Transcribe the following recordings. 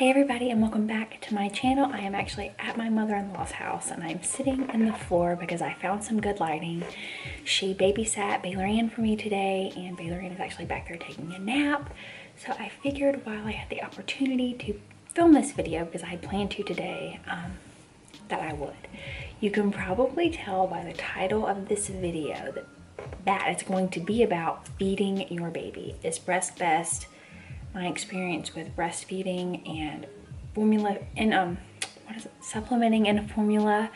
Hey everybody, and welcome back to my channel. I am actually at my mother-in-law's house and I'm sitting in the floor because I found some good lighting. She babysat Baylor Ann for me today, and Baylor Ann is actually back there taking a nap. So I figured while I had the opportunity to film this video, because I had planned to today, that I would. You can probably tell by the title of this video that it's going to be about feeding your baby. Is breast best? My experience with breastfeeding and formula and supplementing in a formula,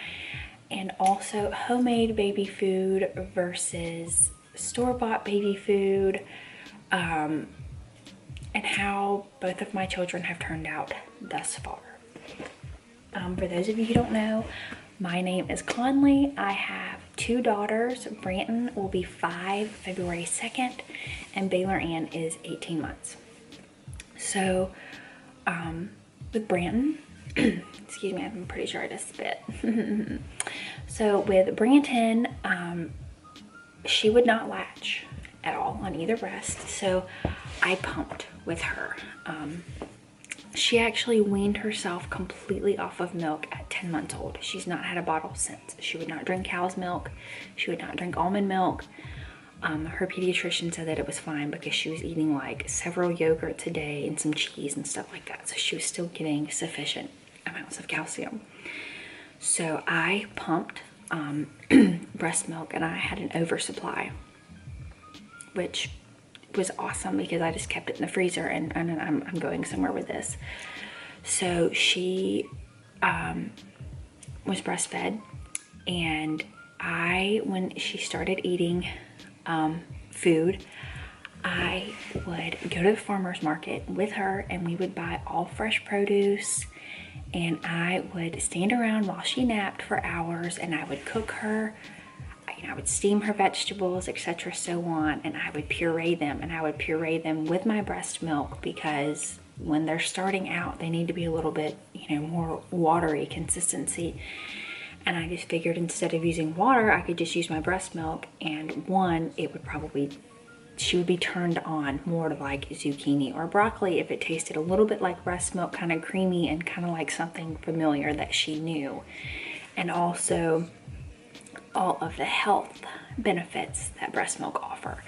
and also homemade baby food versus store-bought baby food, and how both of my children have turned out thus far. For those of you who don't know, my name is Connelly. I have two daughters. Branton will be 5 February 2nd, and Baylor Ann is 18 months. So, with Branton, excuse me, I'm pretty sure I just spit. So with Branton, she would not latch at all on either breast, so I pumped with her. She actually weaned herself completely off of milk at 10 months old. She's not had a bottle since. She would not drink cow's milk. She would not drink almond milk. Her pediatrician said that it was fine because she was eating like several yogurts a day and some cheese and stuff like that. So she was still getting sufficient amounts of calcium. So I pumped breast milk, and I had an oversupply, which was awesome because I just kept it in the freezer, and I'm going somewhere with this. So she was breastfed, and when she started eating food, I would go to the farmer's market with her, and we would buy all fresh produce, and I would stand around while she napped for hours, and I would cook her. I would steam her vegetables, etc., so on, and I would puree them, and I would puree them with my breast milk because when they're starting out, they need to be a little bit, more watery consistency. And I just figured instead of using water, I could just use my breast milk, and she would be turned on more to like zucchini or broccoli if it tasted a little bit like breast milk, kind of creamy and kind of like something familiar that she knew. And also all of the health benefits that breast milk offer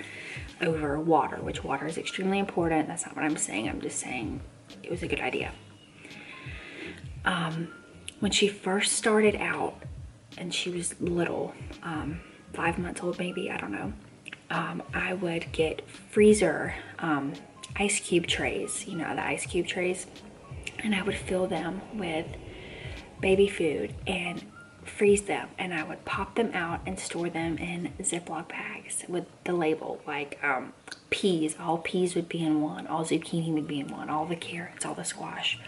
over water, which water is extremely important. That's not what I'm saying. I'm just saying it was a good idea. When she first started out and she was little, 5 months old maybe, I don't know, I would get freezer ice cube trays, the ice cube trays, and I would fill them with baby food and freeze them, and I would pop them out and store them in Ziploc bags with the label like peas. All peas would be in one, all zucchini would be in one, all the carrots, all the squash,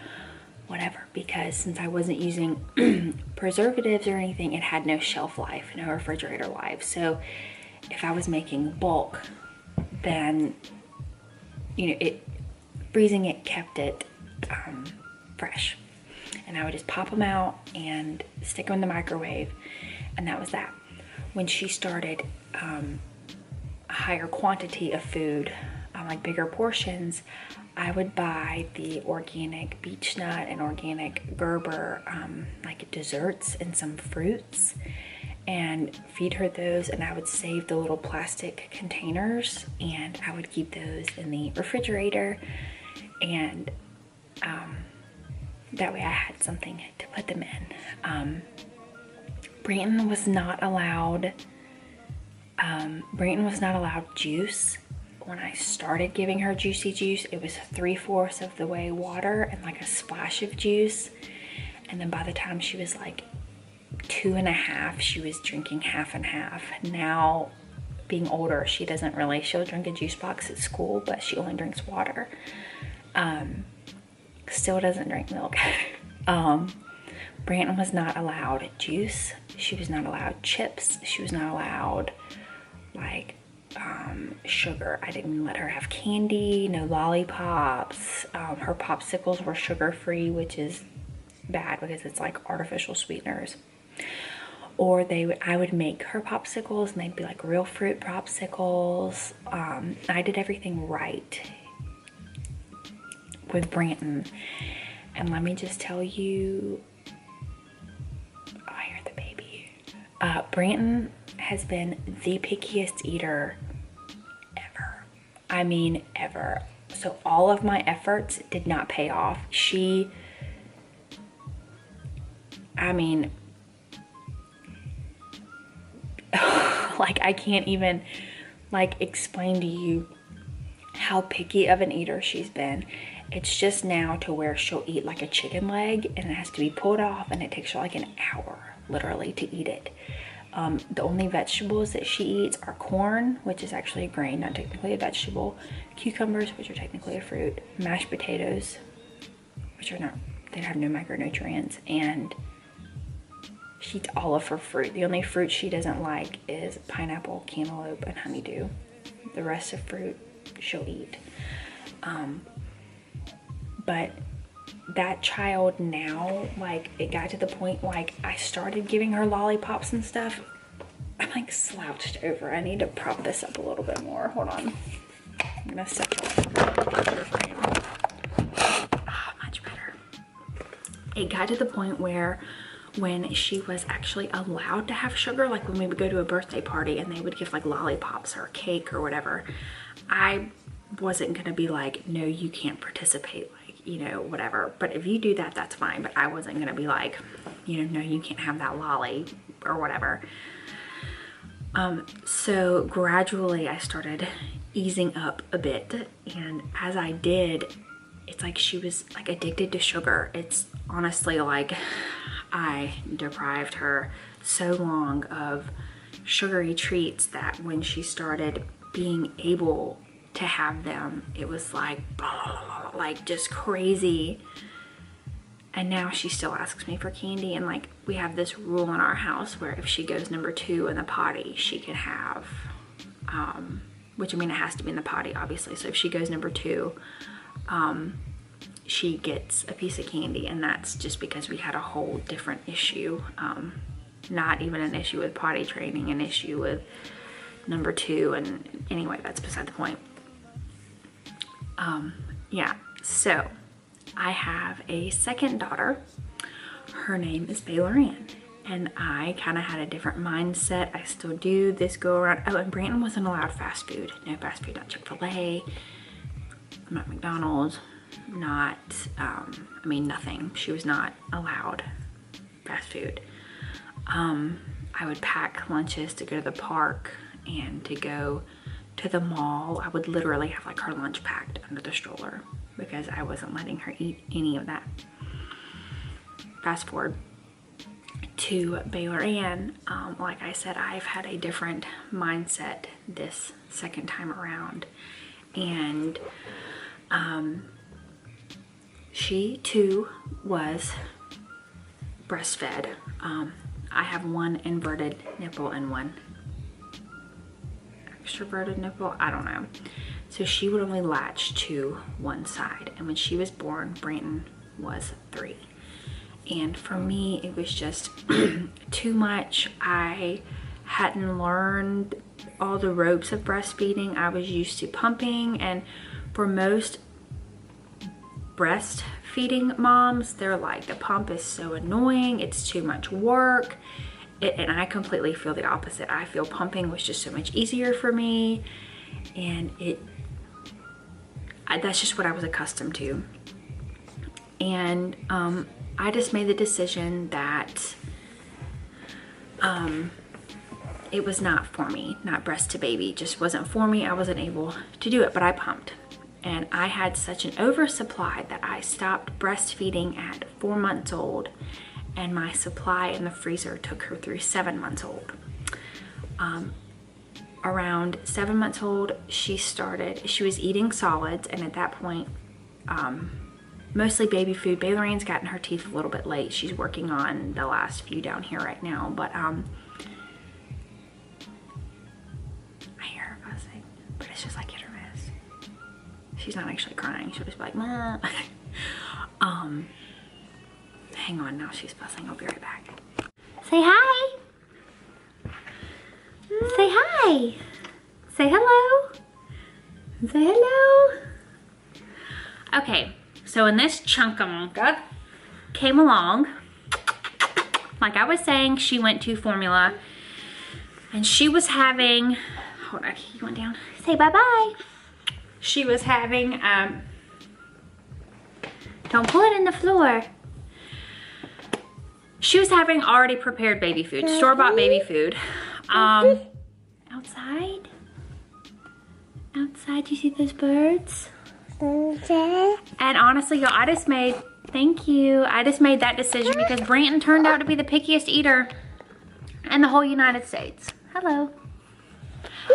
whatever, because since I wasn't using preservatives or anything, it had no shelf life, no refrigerator life. So if I was making bulk, then freezing it kept it fresh, and I would just pop them out and stick them in the microwave, and that was that. When she started a higher quantity of food, like bigger portions, I would buy the organic beech nut and organic Gerber like desserts and some fruits, and feed her those, and I would save the little plastic containers, and I would keep those in the refrigerator, and that way I had something to put them in. Branton was not allowed juice. When I started giving her juicy juice, it was 3/4 of the way water and like a splash of juice. And then by the time she was like 2 1/2, she was drinking half and half. Now, being older, she'll drink a juice box at school, but she only drinks water. Still doesn't drink milk. Branton was not allowed juice. She was not allowed chips. She was not allowed like sugar. I didn't let her have candy, no lollipops. Her popsicles were sugar-free, which is bad because it's like artificial sweeteners. Or I would make her popsicles, and they'd be like real fruit popsicles. I did everything right with Branton. And let me just tell you, oh, I hear the baby. Branton has been the pickiest eater ever. I mean, ever. So all of my efforts did not pay off. I mean, like I can't even like explain to you how picky of an eater she's been. It's just now to where she'll eat like a chicken leg and it has to be pulled off, and it takes her like an hour literally to eat it. The only vegetables that she eats are corn, which is actually a grain, not technically a vegetable, cucumbers, which are technically a fruit, mashed potatoes, which are not, they have no micronutrients, and she eats all of her fruit. The only fruit she doesn't like is pineapple, cantaloupe, and honeydew. The rest of fruit she'll eat. But that child now, like, it got to the point, like, I started giving her lollipops and stuff. I'm like slouched over. I need to prop this up a little bit more. Hold on. I'm gonna set it. Ah, much better. It got to the point where when she was actually allowed to have sugar, like when we would go to a birthday party and they would give like lollipops or cake or whatever, I wasn't gonna be like, no, you can't participate, like, you know, whatever. But if you do that, that's fine. But I wasn't gonna be like, you know, no, you can't have that lolly or whatever. So gradually I started easing up a bit, and as I did, it's like she was like addicted to sugar. It's honestly like I deprived her so long of sugary treats that when she started being able to have them, it was like blah, blah, blah, like just crazy. And now she still asks me for candy, and like we have this rule in our house where if she goes number 2 in the potty, she can have which, I mean, it has to be in the potty obviously, so if she goes number 2, she gets a piece of candy. And that's just because we had a whole different issue, not even an issue with potty training, an issue with number 2, and anyway, that's beside the point. Yeah, so I have a second daughter. Her name is Baylor Ann, and I kind of had a different mindset. I still do this go around. Oh, and Branton wasn't allowed fast food. No fast food, not Chick-fil-A, not McDonald's, not, I mean, nothing. She was not allowed fast food. I would pack lunches to go to the park and to go to the mall. I would literally have like her lunch packed under the stroller because I wasn't letting her eat any of that. Fast forward to Baylor Ann, like I said, I've had a different mindset this second time around, and she too was breastfed. I have one inverted nipple and one extroverted nipple, I don't know. So she would only latch to one side, and when she was born, Branton was 3. And for me, it was just too much. I hadn't learned all the ropes of breastfeeding. I was used to pumping, and for most breastfeeding moms, they're like, the pump is so annoying, it's too much work. And I completely feel the opposite. I feel pumping was just so much easier for me, and that's just what I was accustomed to. And I just made the decision that it was not for me. Not breast to baby, just wasn't for me. I wasn't able to do it, but I pumped. And I had such an oversupply that I stopped breastfeeding at 4 months old, and my supply in the freezer took her through 7 months old. Around 7 months old, she was eating solids, and at that point, mostly baby food. Baylor Ann's gotten her teeth a little bit late. She's working on the last few down here right now, but I hear her fussing, but it's just like hit or miss. She's not actually crying. She'll just be like, "Mom." Hang on, now she's fussing. I'll be right back. Say hi. Say hi. Say hello. Say hello. Okay, So when this chunkamonka came along, like I was saying, she went to formula and she was having, hold on, you went down, say bye-bye. She was having, don't pull it in the floor. She was having already prepared baby food, store-bought baby food. Outside? Outside, you see those birds? And honestly, y'all, I just made that decision because Branton turned out to be the pickiest eater in the whole United States. Hello.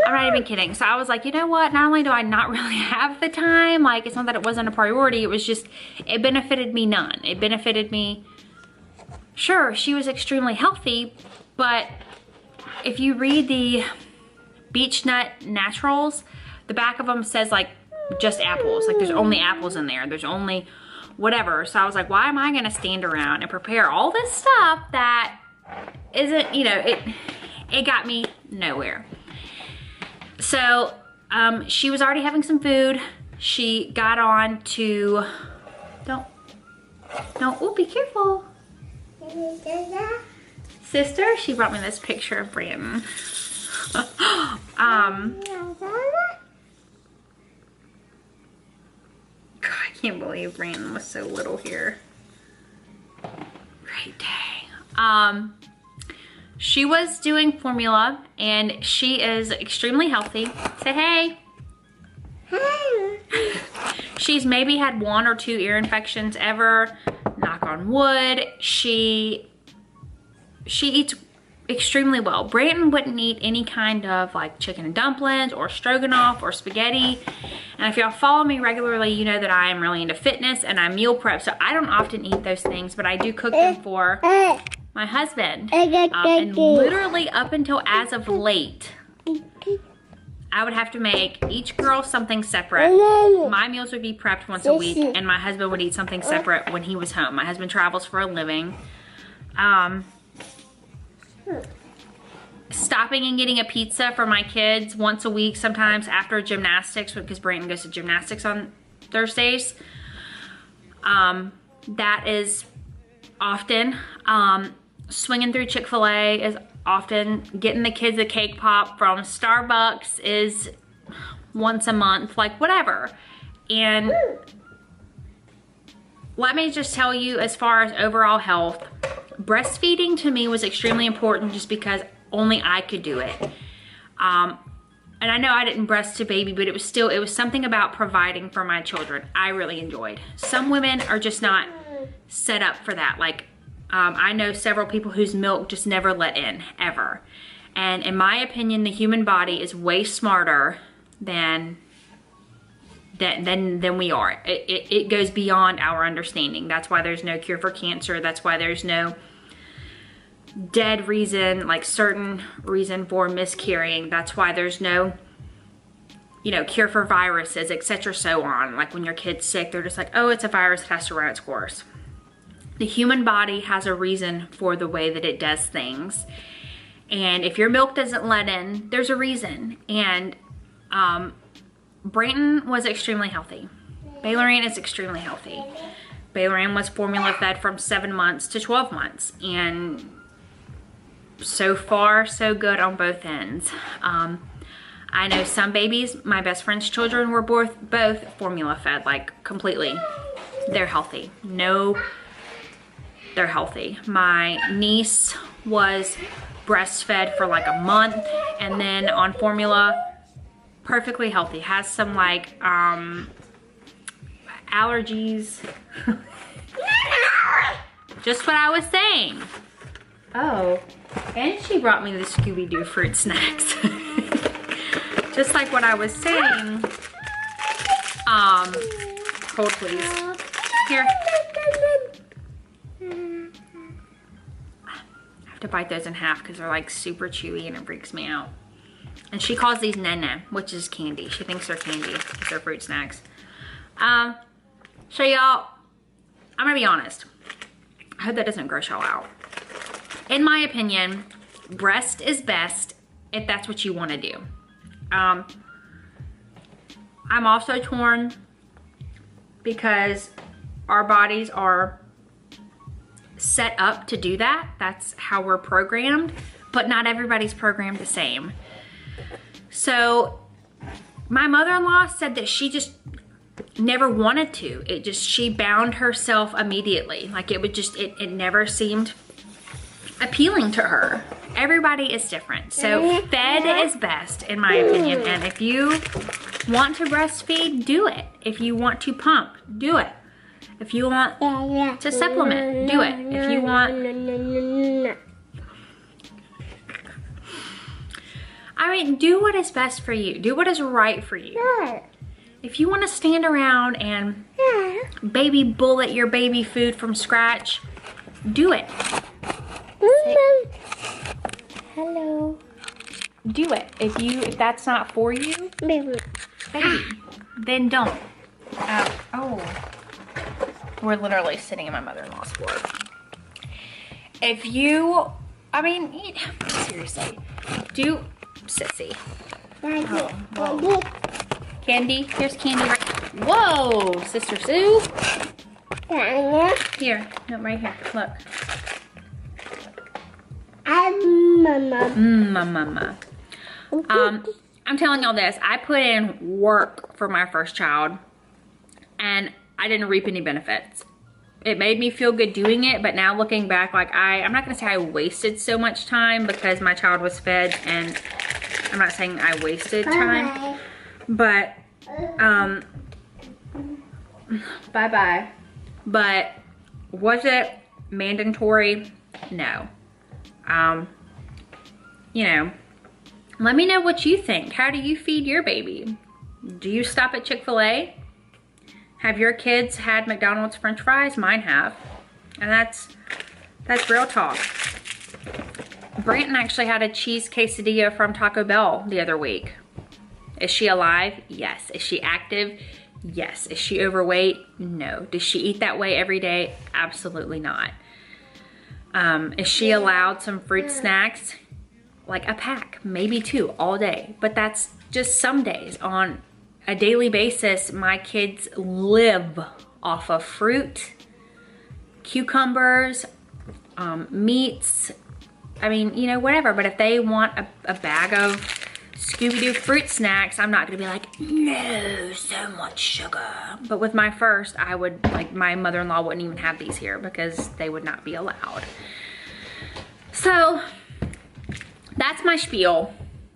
I'm not even kidding. So I was like, you know what? Not only do I not really have the time, like it's not that it wasn't a priority, it was just, it benefited me none. It benefited me, sure, she was extremely healthy, but if you read the Beech Nut Naturals, the back of them says like, just apples, like there's only apples in there, there's only whatever. So I was like, why am I gonna stand around and prepare all this stuff that isn't, you know, it got me nowhere. So she was already having some food. She got on to, don't, oh, be careful. Sister, she brought me this picture of Branton. God, I can't believe Brandon was so little here. Great day. She was doing formula and she is extremely healthy. Say hey. Hey. She's maybe had 1 or 2 ear infections ever. Knock on wood. She eats extremely well. Branton wouldn't eat any kind of like chicken and dumplings or stroganoff or spaghetti. And if y'all follow me regularly, you know that I am really into fitness and I meal prep. So I don't often eat those things, but I do cook them for my husband. And literally up until as of late, I would have to make each girl something separate. My meals would be prepped once a week and my husband would eat something separate when he was home. My husband travels for a living. Stopping and getting a pizza for my kids once a week, sometimes after gymnastics, because Brayton goes to gymnastics on Thursdays. That is often. Swinging through Chick-fil-A is often. Getting the kids a cake pop from Starbucks is once a month, like whatever. And let me just tell you, as far as overall health, breastfeeding to me was extremely important just because only I could do it. And I know I didn't breast a baby, but it was something about providing for my children I really enjoyed. Some women are just not set up for that. Like, I know several people whose milk just never let in, ever. And in my opinion, the human body is way smarter than we are. It goes beyond our understanding. That's why there's no cure for cancer. That's why there's no dead reason, like certain reason for miscarrying. That's why there's no, you know, cure for viruses, etc. so on. Like when your kid's sick, they're just like, oh, it's a virus, it has to run its course. The human body has a reason for the way that it does things. And if your milk doesn't let in, there's a reason. And Branton was extremely healthy. Baylorian is extremely healthy. Baylorian was formula fed from 7 months to 12 months. And so far, so good on both ends. I know some babies, my best friend's children were both formula fed, like completely. They're healthy. No, they're healthy. My niece was breastfed for like a month and then on formula, perfectly healthy. Has some like allergies. Just what I was saying. Oh, and she brought me the Scooby-Doo fruit snacks. Just like what I was saying. Hold please. Here. I have to bite those in half because they're like super chewy and it freaks me out. And she calls these nene, which is candy. She thinks they're candy because they're fruit snacks. So y'all, I'm gonna be honest. I hope that doesn't gross y'all out. In my opinion, breast is best if that's what you want to do. I'm also torn because our bodies are set up to do that. That's how we're programmed, but not everybody's programmed the same. So my mother-in-law said that she just never wanted to. She bound herself immediately. Like it never seemed appealing to her. Everybody is different. So fed is best in my opinion. And if you want to breastfeed, do it. If you want to pump, do it. If you want to supplement, do it. If you want, I mean, do what is best for you. Do what is right for you. If you want to stand around and baby bullet your baby food from scratch, do it. Hello. Do it. If that's not for you, baby, then don't. Oh. We're literally sitting in my mother-in-law's floor. If you, I mean, seriously, do, sissy. Oh, candy, here's candy. Whoa, Sister Sue. Here, no, right here, look. Mama. I'm telling y'all this, I put in work for my first child and I didn't reap any benefits. It made me feel good doing it, but now looking back, like I'm not gonna say I wasted so much time because my child was fed, and I'm not saying I wasted time, but bye-bye. But was it mandatory? No. You know, let me know what you think. How do you feed your baby? Do you stop at Chick-fil-A? Have your kids had McDonald's French fries? Mine have. And that's real talk. Branton actually had a cheese quesadilla from Taco Bell the other week. Is she alive? Yes. Is she active? Yes. Is she overweight? No. Does she eat that way every day? Absolutely not. Is she allowed some fruit snacks? Like a pack, maybe 2 all day. But that's just some days. On a daily basis, my kids live off of fruit, cucumbers, meats, I mean, you know, whatever. But if they want a bag of Scooby-Doo fruit snacks, I'm not gonna be like, no, so much sugar. But with my first, I would, like, my mother-in-law wouldn't even have these here because they would not be allowed. So, that's my spiel.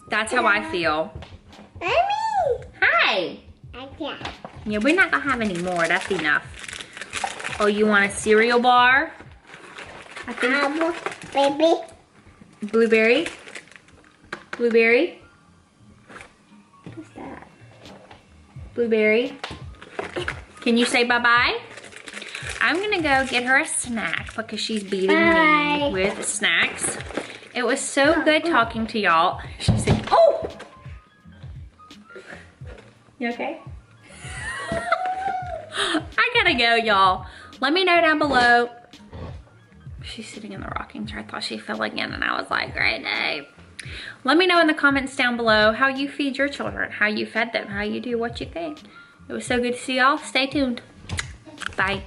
That's how I feel. Hi. Yeah, we're not gonna have any more. That's enough. Oh, you want a cereal bar? I think. Baby. Blueberry. Blueberry. What's that? Blueberry. Can you say bye-bye? I'm gonna go get her a snack because she's beating me with snacks. It was so good talking to y'all. She said, oh! You okay? I gotta go, y'all. Let me know down below. She's sitting in the rocking chair. I thought she fell again and I was like, great day. Let me know in the comments down below how you feed your children, how you fed them, how you do, what you think. It was so good to see y'all. Stay tuned. Bye.